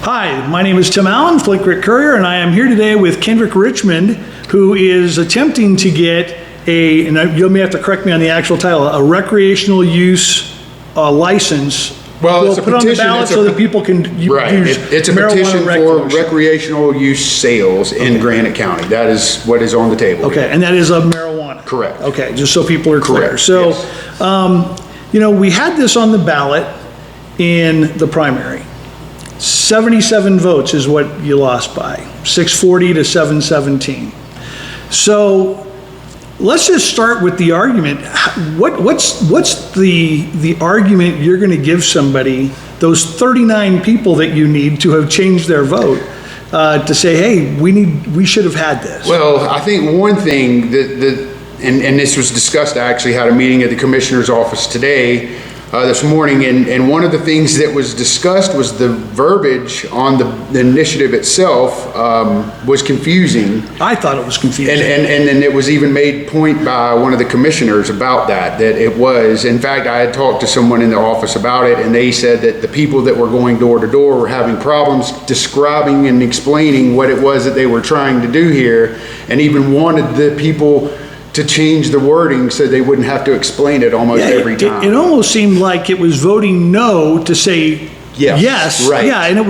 Hi, my name is Tim Allen, Flint Courier, and I am here today with Kendrick Richmond, who is attempting to get and you may have to correct me on the actual title, a recreational use license. Well, it's a put petition, on the ballot so that people can use It's a petition for recreational use sales in Granite County. That is what is on the table. Okay, and that is of marijuana? Correct. Okay, just so people are clear. Correct, So, yes. we had this on the ballot in the primary. 77 votes is what you lost by, 640 to 717. So let's just start with the argument. What's the argument you're going to give somebody, those 39 people that you need to have changed their vote, to say, hey, we should have had this? Well, I think one thing and this was discussed, I actually had a meeting at the commissioner's office today, this morning, and one of the things that was discussed was the verbiage on the initiative itself was confusing. I thought it was confusing. And then it was even made point by one of the commissioners about that it was. In fact, I had talked to someone in the office about it, and they said that the people that were going door to door were having problems describing and explaining what it was that they were trying to do here, and even wanted the people to change the wording so they wouldn't have to explain it almost every time. It almost seemed like it was voting no to say yes. Right. Yeah, and it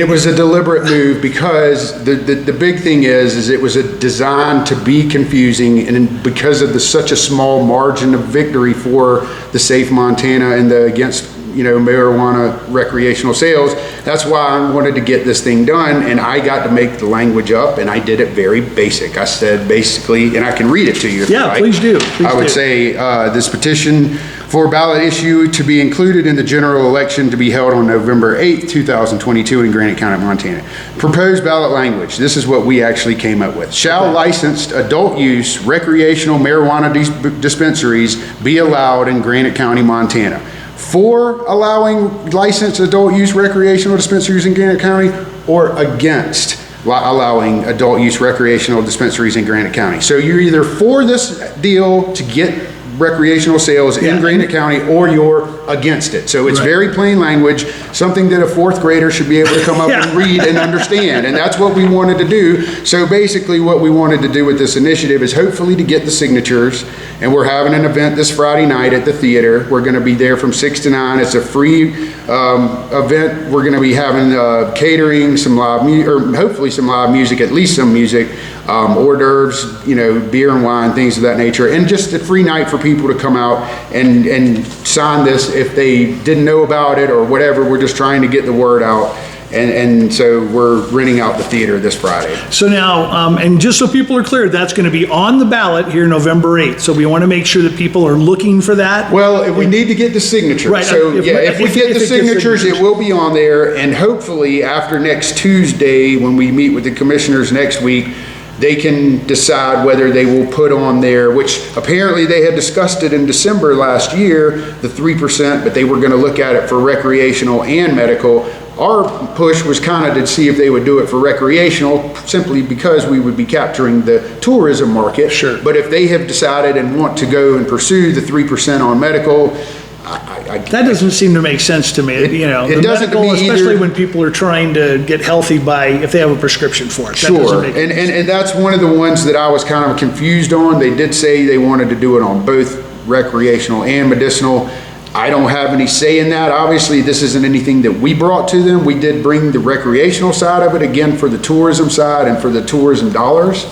was a deliberate move because the big thing is it was a design to be confusing, and because of such a small margin of victory for the Safe Montana and the against marijuana recreational sales. That's why I wanted to get this thing done, and I got to make the language up, and I did it very basic. I said basically, and I can read it to you if you like. Please do. I would say this petition for ballot issue to be included in the general election to be held on November 8th, 2022 in Granite County, Montana. Proposed ballot language. This is what we actually came up with. Shall licensed adult use recreational marijuana dispensaries be allowed in Granite County, Montana? For allowing licensed adult use recreational dispensaries in Granite County, or against allowing adult use recreational dispensaries in Granite County. So you're either for this deal to get recreational sales in Granite County, or you're against it. So it's very plain language, something that a fourth grader should be able to come up and read and understand, and that's what we wanted to do. So basically what we wanted to do with this initiative is hopefully to get the signatures, and we're having an event this Friday night at the theater. We're going to be there from 6 to 9. It's a free event. We're going to be having catering, some live music, or hopefully some live music, at least some music, hors d'oeuvres, beer and wine, things of that nature, and just a free night for people to come out and sign this if they didn't know about it or whatever. We're just trying to get the word out. And so we're renting out the theater this Friday. So now, and just so people are clear, that's going to be on the ballot here November 8th. So we want to make sure that people are looking for that. Well, we need to get the signatures. Right. So if we get the signatures, it will be on there. And hopefully after next Tuesday, when we meet with the commissioners next week, they can decide whether they will put on there, which apparently they had discussed it in December last year, the 3%, but they were going to look at it for recreational and medical. Our push was kind of to see if they would do it for recreational, simply because we would be capturing the tourism market. Sure. But if they have decided and want to go and pursue the 3% on medical, that doesn't seem to make sense to me. It doesn't to me especially either. When people are trying to get healthy if they have a prescription for it. Sure, and that's one of the ones that I was kind of confused on. They did say they wanted to do it on both recreational and medicinal. I don't have any say in that. Obviously, this isn't anything that we brought to them. We did bring the recreational side of it, again, for the tourism side and for the tourism dollars.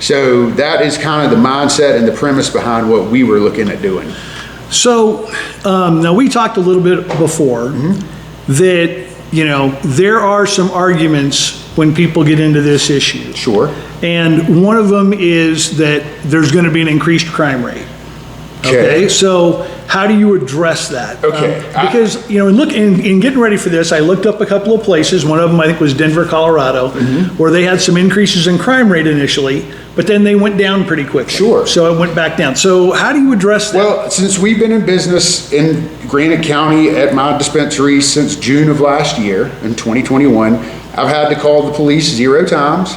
So that is kind of the mindset and the premise behind what we were looking at doing. So now we talked a little bit before that, there are some arguments when people get into this issue. Sure. And one of them is that there's going to be an increased crime rate. Okay. So how do you address that? Okay. Because, in getting ready for this, I looked up a couple of places. One of them, I think, was Denver, Colorado, where they had some increases in crime rate initially, but then they went down pretty quickly. Sure. So it went back down. So how do you address that? Well, since we've been in business in Granite County at my dispensary since June of last year, in 2021, I've had to call the police 0 times.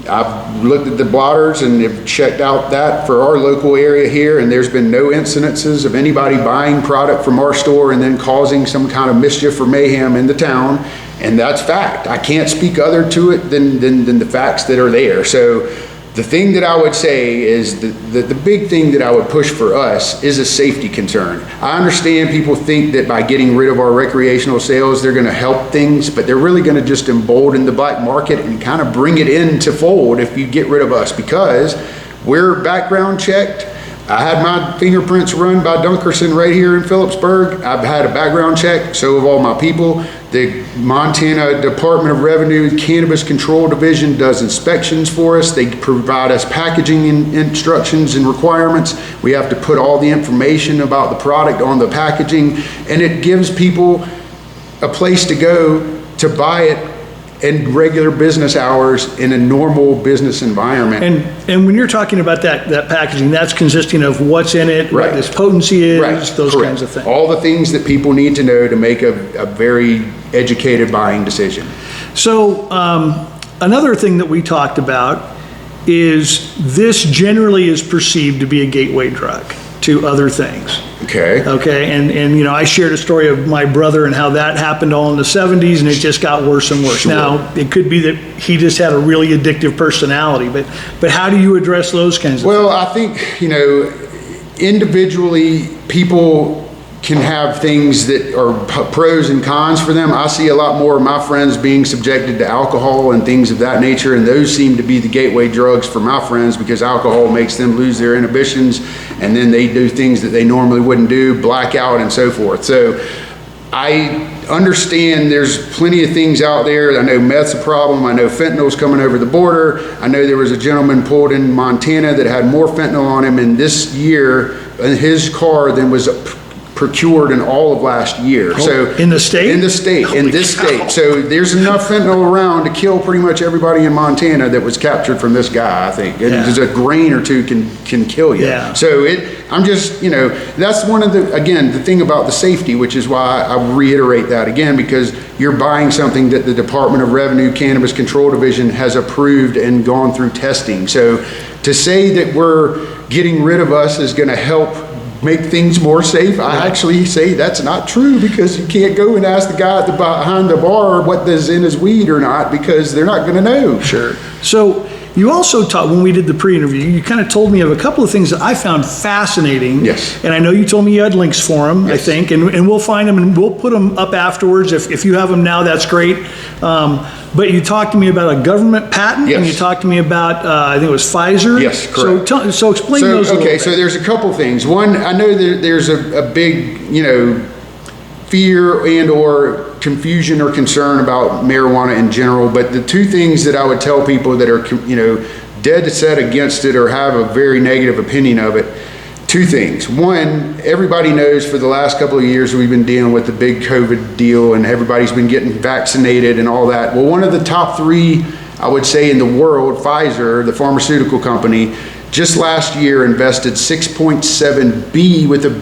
I've looked at the blotters and have checked out that for our local area here, and there's been no incidences of anybody buying product from our store and then causing some kind of mischief or mayhem in the town, and that's fact. I can't speak other to it than the facts that are there. So the thing that I would say is the big thing that I would push for us is a safety concern. I understand people think that by getting rid of our recreational sales, they're gonna help things, but they're really gonna just embolden the black market and kind of bring it into fold if you get rid of us, because we're background checked. I had my fingerprints run by Dunkerson right here in Philipsburg. I've had a background check, so have all my people. The Montana Department of Revenue Cannabis Control Division does inspections for us. They provide us packaging instructions and requirements. We have to put all the information about the product on the packaging, and it gives people a place to go to buy it in regular business hours in a normal business environment. And when you're talking about that packaging, that's consisting of what's in it, Right. what its potency is, Right, those correct. kinds of things. All the things that people need to know to make a very educated buying decision. So another thing that we talked about is this generally is perceived to be a gateway drug to other things. Okay. Okay, and you know, I shared a story of my brother and how that happened all in the 70s, and it just got worse and worse. Sure. Now, it could be that he just had a really addictive personality, but how do you address those kinds of Well, I think, you know, individually, people can have things that are pros and cons for them. I see a lot more of my friends being subjected to alcohol and things of that nature, and those seem to be the gateway drugs for my friends, because alcohol makes them lose their inhibitions, and then they do things that they normally wouldn't do, blackout and so forth. So I understand there's plenty of things out there. I know meth's a problem. I know fentanyl's coming over the border. I know there was a gentleman pulled in Montana that had more fentanyl on him in this year in his car than was procured in all of last year. So in the state? In the state, in this state. So there's enough fentanyl around to kill pretty much everybody in Montana that was captured from this guy, I think. Yeah. Just a grain or two can kill you. Yeah. So I'm just, you know, that's one of the, again, the thing about the safety, which is why I reiterate that again, because you're buying something that the Department of Revenue Cannabis Control Division has approved and gone through testing. So to say that we're getting rid of us is going to help make things more safe, I actually say that's not true, because you can't go and ask the guy at behind the bar what is in his weed or not, because they're not going to know. Sure. So you also talked, when we did the pre-interview, you kind of told me of a couple of things that I found fascinating. Yes. And I know you told me you had links for them, I Yes. think, and we'll find them and we'll put them up afterwards. If you have them now, that's great. But you talked to me about a government patent, and you Yes. talked to me about, I think it was Pfizer. Yes, correct. So explain those a little okay, bit. so there's a couple things. One, I know that there's a big, you know, fear and or confusion or concern about marijuana in general, but the two things that I would tell people that are, you know, dead set against it or have a very negative opinion of it, two things. One, everybody knows for the last couple of years we've been dealing with the big COVID deal, and everybody's been getting vaccinated and all that. Well, one of the top three, I would say, in the world, Pfizer, the pharmaceutical company, just last year invested $6.7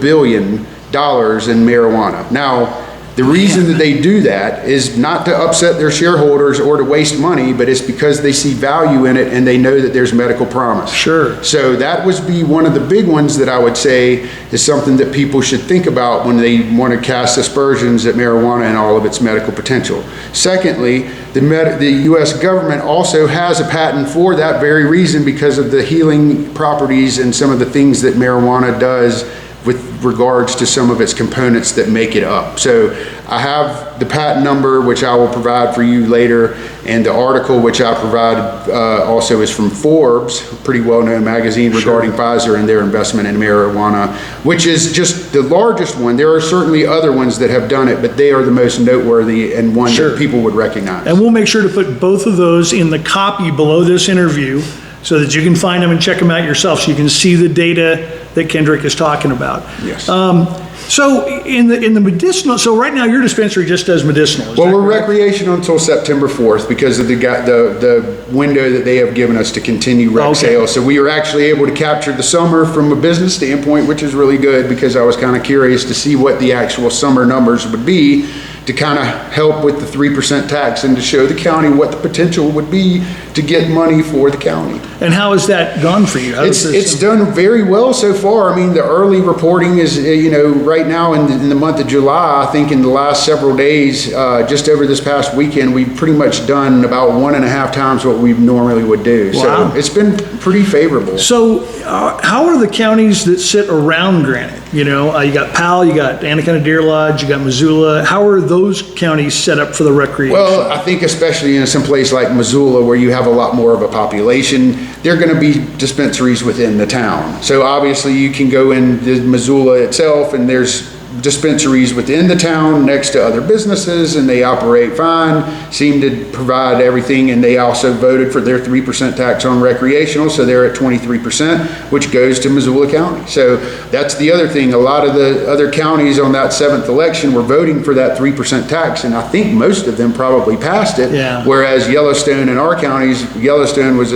billion in marijuana. Now, the reason that they do that is not to upset their shareholders or to waste money, but it's because they see value in it and they know that there's medical promise. Sure. So that would be one of the big ones that I would say is something that people should think about when they want to cast aspersions at marijuana and all of its medical potential. Secondly, the U.S. government also has a patent for that very reason, because of the healing properties and some of the things that marijuana does with regards to some of its components that make it up. So I have the patent number, which I will provide for you later, and the article which I provide also is from Forbes, a pretty well-known magazine regarding Pfizer and their investment in marijuana, which is just the largest one. There are certainly other ones that have done it, but they are the most noteworthy and one that people would recognize. And we'll make sure to put both of those in the copy below this interview so that you can find them and check them out yourself, so you can see the data that Kendrick is talking about. Yes. So in the medicinal, so right now your dispensary just does medicinal, is Well, that we're correct? recreational until September 4th because of the window that they have given us to continue rec Okay. sales. So we were actually able to capture the summer from a business standpoint, which is really good, because I was kind of curious to see what the actual summer numbers would be. to kind of help with the 3% tax and to show the county what the potential would be to get money for the county. And how has that gone for you? It's done very well so far. I mean, the early reporting is, right now in the month of July, I think in the last several days, just over this past weekend, we've pretty much done about 1.5 times what we normally would do. Wow. So it's been pretty favorable. So how are the counties that sit around Granite? You got Powell, you got Anaconda Deer Lodge, you got Missoula. How are those counties set up for the recreation? Well, I think especially in some place like Missoula where you have a lot more of a population, there are going to be dispensaries within the town. So obviously you can go in Missoula itself and there's dispensaries within the town next to other businesses, and they operate fine, seem to provide everything, and they also voted for their 3% tax on recreational, so they're at 23%, which goes to Missoula County. So that's the other thing. A lot of the other counties on that 7th election were voting for that 3% tax, and I think most of them probably passed it. Yeah. Whereas Yellowstone in our counties, Yellowstone was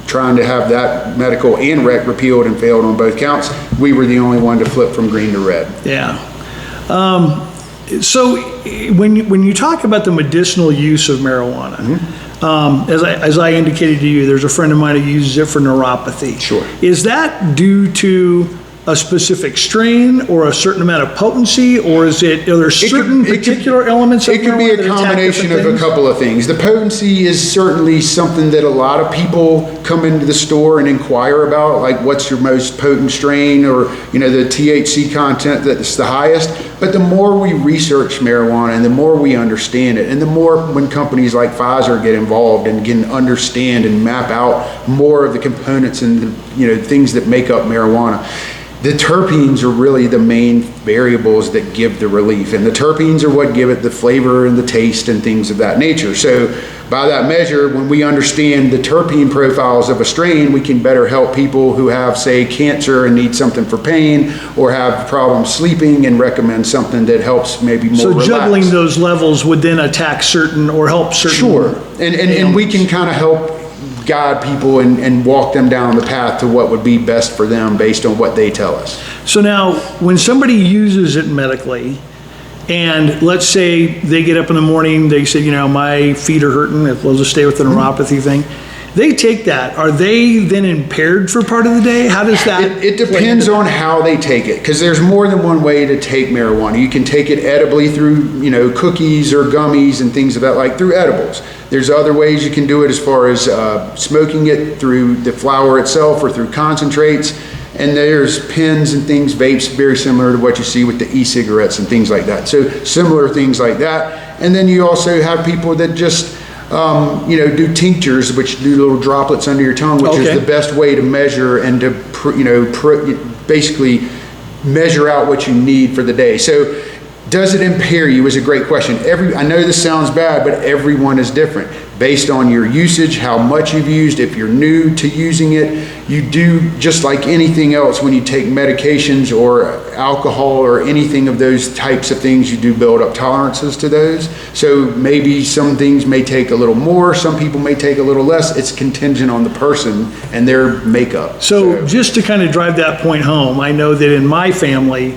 trying to have that medical and rec repealed and failed on both counts. We were the only one to flip from green to red. Yeah. So when you talk about the medicinal use of marijuana, as I indicated to you, there's a friend of mine who uses it for neuropathy. Sure. Is that due to a specific strain or a certain amount of potency, or are there certain particular elements of it could be marijuana a that attack combination different of a things? couple of things. The potency is certainly something that a lot of people come into the store and inquire about, like what's your most potent strain, or the THC content that's the highest. But the more we research marijuana and the more we understand it, and the more when companies like Pfizer get involved and can understand and map out more of the components and things that make up marijuana, the terpenes are really the main variables that give the relief, and the terpenes are what give it the flavor and the taste and things of that nature. So by that measure, when we understand the terpene profiles of a strain, we can better help people who have, say, cancer and need something for pain, or have problems sleeping, and recommend something that helps maybe more relax. So juggling those levels would then attack certain or help certain. Sure, and we can kind of help guide people and walk them down the path to what would be best for them based on what they tell us. So now, when somebody uses it medically, and let's say they get up in the morning, they say, my feet are hurting, we'll just stay with the neuropathy thing. They take that. Are they then impaired for part of the day? How does that? It depends on how they take it, because there's more than one way to take marijuana. You can take it edibly through, cookies or gummies and things of that, like through edibles. There's other ways you can do it as far as smoking it through the flower itself or through concentrates. And there's pens and things, vapes, very similar to what you see with the e-cigarettes and things like that. So similar things like that. And then you also have people that just do tinctures, which do little droplets under your tongue, which is the best way to measure and to, basically measure out what you need for the day. So does it impair you is a great question. I know this sounds bad, but everyone is different. Based on your usage, how much you've used, if you're new to using it, you do just like anything else when you take medications or alcohol or anything of those types of things, you do build up tolerances to those. So maybe some things may take a little more, some people may take a little less. It's contingent on the person and their makeup. So just to kind of drive that point home, I know that in my family,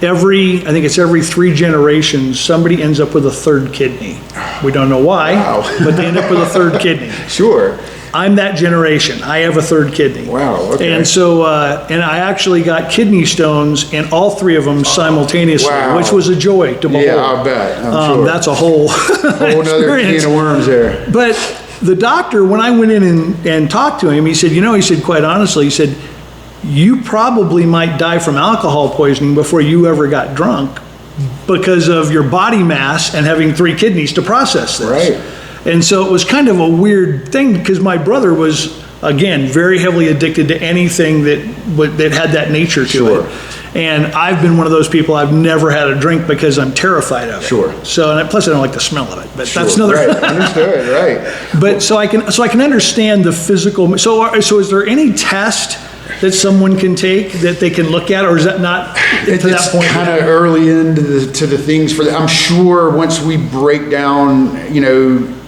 I think it's every 3 generations, somebody ends up with a third kidney. We don't know why, but they end up with a third kidney. Sure. I'm that generation. I have a third kidney. Wow, okay. And so, and I actually got kidney stones in all 3 of them simultaneously, which was a joy to behold. Yeah, I'll bet. I'm sure. That's a whole nother can of worms there. But the doctor, when I went in and talked to him, he said, he said, quite honestly, he said, you probably might die from alcohol poisoning before you ever got drunk because of your body mass and having 3 kidneys to process this. Right. And so it was kind of a weird thing, because my brother was, again, very heavily addicted to anything that had that nature to it. And I've been one of those people, I've never had a drink because I'm terrified of it. Sure. So, and plus I don't like the smell of it, but that's another. Right. Understood, right. But so I can understand the physical. So is there any test that someone can take that they can look at, or is that not to that point? It's kind of early into the things for that. I'm sure once we break down,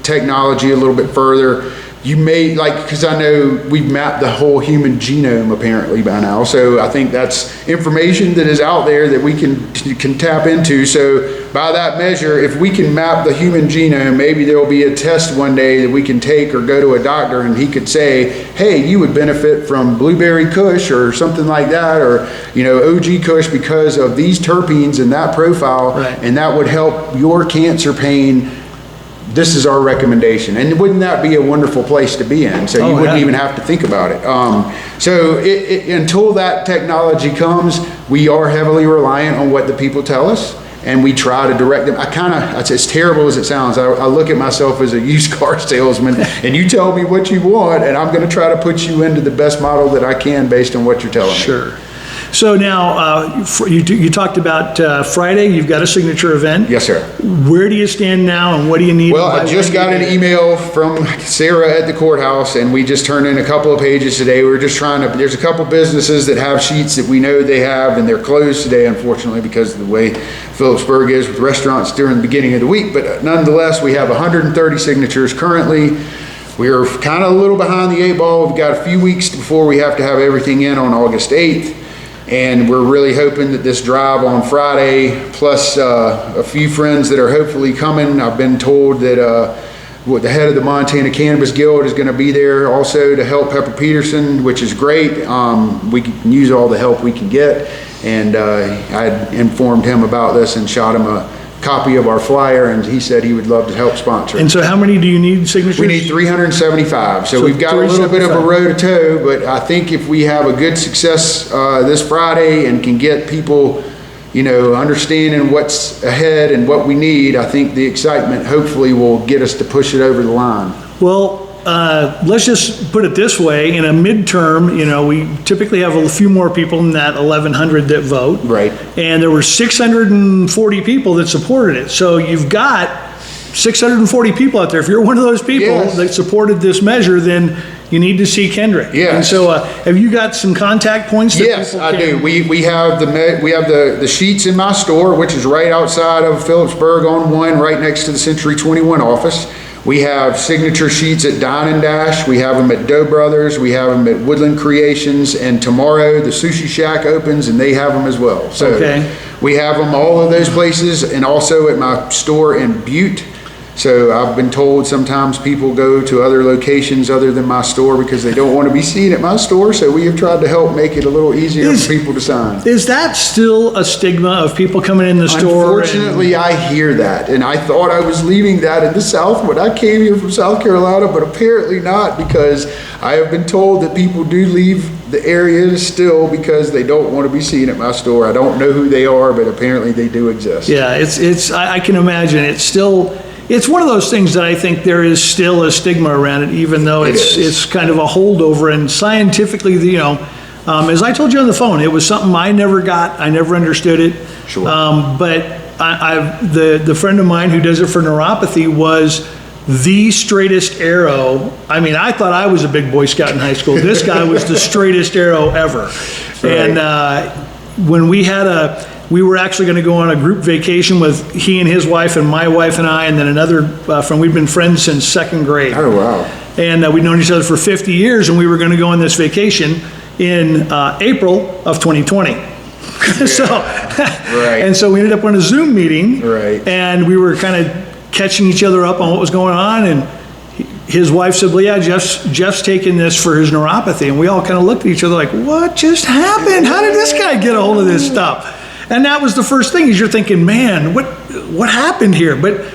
technology a little bit further, you may, like, because I know we've mapped the whole human genome apparently by now, so I think that's information that is out there that we can tap into. So by that measure, if we can map the human genome, maybe there will be a test one day that we can take or go to a doctor and he could say, hey, you would benefit from blueberry kush or something like that, or, you know, OG kush because of these terpenes and that profile, Right. and that would help your cancer pain. This is our recommendation. And wouldn't that be a wonderful place to be in? So you wouldn't even have to think about it. So until that technology comes, we are heavily reliant on what the people tell us, and we try to direct them. As terrible as it sounds, I look at myself as a used car salesman, and you tell me what you want, and I'm gonna try to put you into the best model that I can based on what you're telling me. Sure. So now, you talked about Friday, you've got a signature event. Yes, sir. Where do you stand now, and what do you need? Well, I just got an email from Sarah at the courthouse, and we just turned in a couple of pages today. We were just trying to, there's a couple businesses that have sheets that we know they have, and they're closed today, unfortunately, because of the way Philipsburg is with restaurants during the beginning of the week. But nonetheless, we have 130 signatures currently. We're kind of a little behind the 8 ball. We've got a few weeks before we have to have everything in on August 8th. And we're really hoping that this drive on Friday, plus a few friends that are hopefully coming. I've been told that the head of the Montana Cannabis Guild is going to be there also to help Pepper Peterson, which is great. We can use all the help we can get. And I informed him about this and shot him a copy of our flyer, and he said he would love to help sponsor. And so how many do you need signatures? We need 375. So we've got a little bit of a row to toe, but I think if we have a good success this Friday and can get people, you know, understanding what's ahead and what we need, I think the excitement hopefully will get us to push it over the line. Well, let's just put it this way. In a midterm, you know, we typically have a few more people than that 1,100 that vote. Right. And there were 640 people that supported it. So you've got 640 people out there. If you're one of those people Yes. that supported this measure, then you need to see Kendrick. Yes. And so have you got some contact points that Yes, people I can- do. We have the sheets in my store, which is right outside of Philipsburg on 1, right next to the Century 21 office. We have signature sheets at Dine and Dash. We have them at Doe Brothers. We have them at Woodland Creations. And tomorrow the Sushi Shack opens and they have them as well. So Okay. we have them all of those places, and also at my store in Butte. So I've been told sometimes people go to other locations other than my store because they don't want to be seen at my store. So we have tried to help make it a little easier for people to sign. Is that still a stigma of people coming in the store? Unfortunately, I hear that, and I thought I was leaving that in the South when I came here from South Carolina, but apparently not, because I have been told that people do leave the area still because they don't want to be seen at my store. I don't know who they are, but apparently they do exist. Yeah, I can imagine. It's one of those things that I think there is still a stigma around it, even though it's kind of a holdover. And scientifically, you know, as I told you on the phone, it was something I never got. I never understood it. Sure. But the friend of mine who does it for neuropathy was the straightest arrow. I mean, I thought I was a big Boy Scout in high school. This guy was the straightest arrow ever. Right. And when we were actually going to go on a group vacation with he and his wife and my wife and I, and then another friend. We'd been friends since 2nd grade. Oh, wow. And we'd known each other for 50 years, and we were going to go on this vacation in April of 2020. So, Right. and so we ended up on a Zoom meeting. Right. And we were kind of catching each other up on what was going on, and his wife said, well, yeah, Jeff's taking this for his neuropathy. And we all kind of looked at each other like, what just happened? How did this guy get a hold of this stuff? And that was the first thing, is you're thinking, man, what happened here? But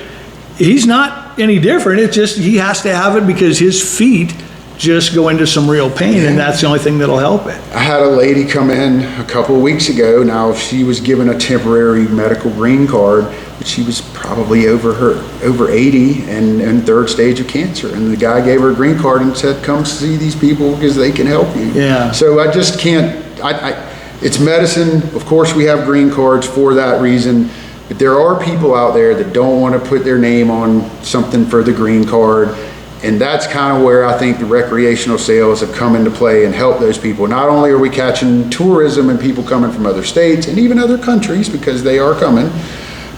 he's not any different. It's just he has to have it because his feet just go into some real pain, and that's the only thing that'll help it. I had a lady come in a couple of weeks ago. Now, she was given a temporary medical green card, but she was probably over 80 and in 3rd stage of cancer. And the guy gave her a green card and said, come see these people because they can help you. Yeah. So I just can't, it's medicine. Of course, we have green cards for that reason. But there are people out there that don't want to put their name on something for the green card. And that's kind of where I think the recreational sales have come into play and helped those people. Not only are we catching tourism and people coming from other states and even other countries, because they are coming,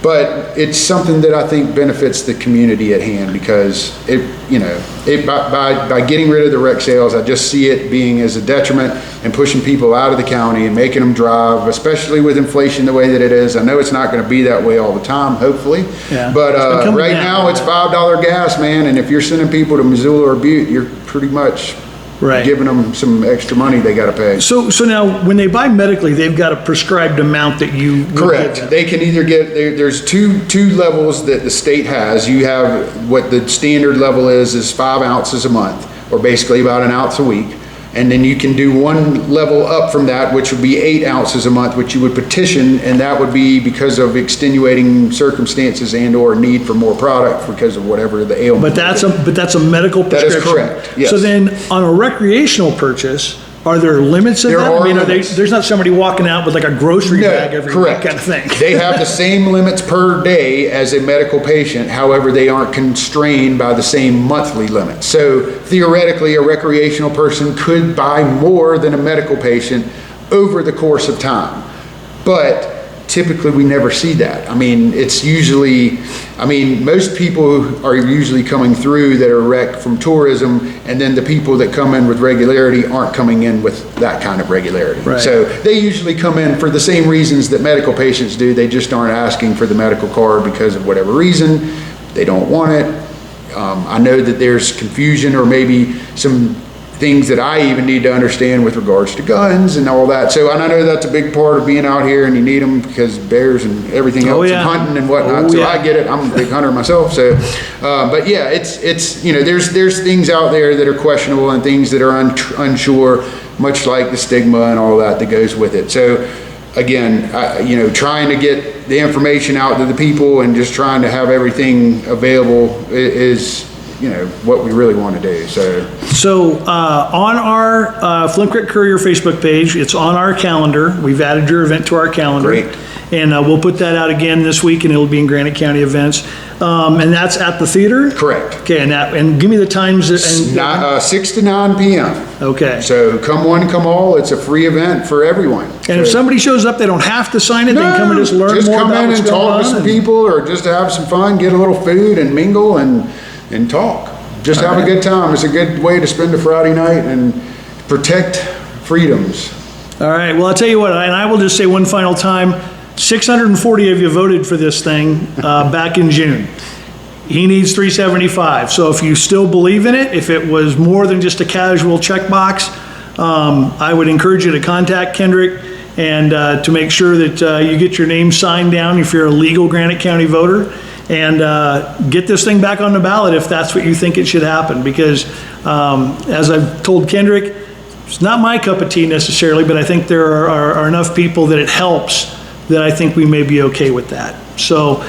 But it's something that I think benefits the community at hand, because by getting rid of the rec sales, I just see it being as a detriment and pushing people out of the county and making them drive, especially with inflation the way that it is. I know it's not going to be that way all the time, hopefully. Yeah. But right down. now it's $5 gas, man. And if you're sending people to Missoula or Butte, you're pretty much giving them some extra money they got to pay. So now, when they buy medically, they've got a prescribed amount that you will Correct. give them. They can either get, there's two levels that the state has. You have what the standard level is 5 ounces a month, or basically about an ounce a week. And then you can do one level up from that, which would be 8 ounces a month, which you would petition, and that would be because of extenuating circumstances and or need for more product because of whatever the ailment. But that's a medical That prescription. is correct, yes. So then, on a recreational purchase, are there limits of There that? are I mean, limits. there's not somebody walking out with like a grocery bag every week correct. kind of thing. They have the same limits per day as a medical patient. However, they aren't constrained by the same monthly limit. So theoretically, a recreational person could buy more than a medical patient over the course of time. But typically we never see that. I mean, it's usually, most people are usually coming through that are rec from tourism, and then the people that come in with regularity aren't coming in with that kind of regularity. Right. So they usually come in for the same reasons that medical patients do. They just aren't asking for the medical card because of whatever reason. They don't want it. I know that there's confusion or maybe some things that I even need to understand with regards to guns and all that. So, and I know that's a big part of being out here, and you need them because bears and everything else, and hunting and whatnot. So I get it. I'm a big hunter myself. So, but yeah, it's there's things out there that are questionable and things that are unsure, much like the stigma and all that goes with it. So, again, trying to get the information out to the people and just trying to have everything available is what we really want to do. So on our Flint Creek Courier Facebook page, it's on our calendar. We've added your event to our calendar. Great. And we'll put that out again this week, and it'll be in Granite County events. And that's at the theater? Correct. Okay, and give me the times. 6 to 9 p.m. Okay. So come one, come all. It's a free event for everyone. And if somebody shows up, they don't have to sign it. They can come and just learn more about what's going on. Just come in and talk to some people, or just have some fun, get a little food and mingle and talk. Just have a good time. It's a good way to spend a Friday night and protect freedoms. All right. Well, I'll tell you what, and I will just say one final time, 640 of you voted for this thing back in June. He needs 375. So if you still believe in it, if it was more than just a casual checkbox, I would encourage you to contact Kendrick and to make sure that you get your name signed down if you're a legal Granite County voter, and get this thing back on the ballot if that's what you think it should happen. Because as I've told Kendrick, it's not my cup of tea necessarily, but I think there are enough people that it helps that I think we may be okay with that. So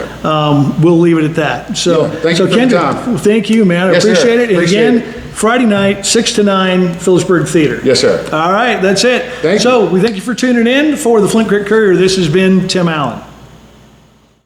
we'll leave it at that. So, thank you for the time. Thank you, man. I Yes, sir. appreciate it. And Appreciate again, Friday night, 6 to 9, Philipsburg Theater. Yes, sir. All right, that's it. Thank you. So we thank you for tuning in. For the Flint Creek Courier, this has been Tim Allen.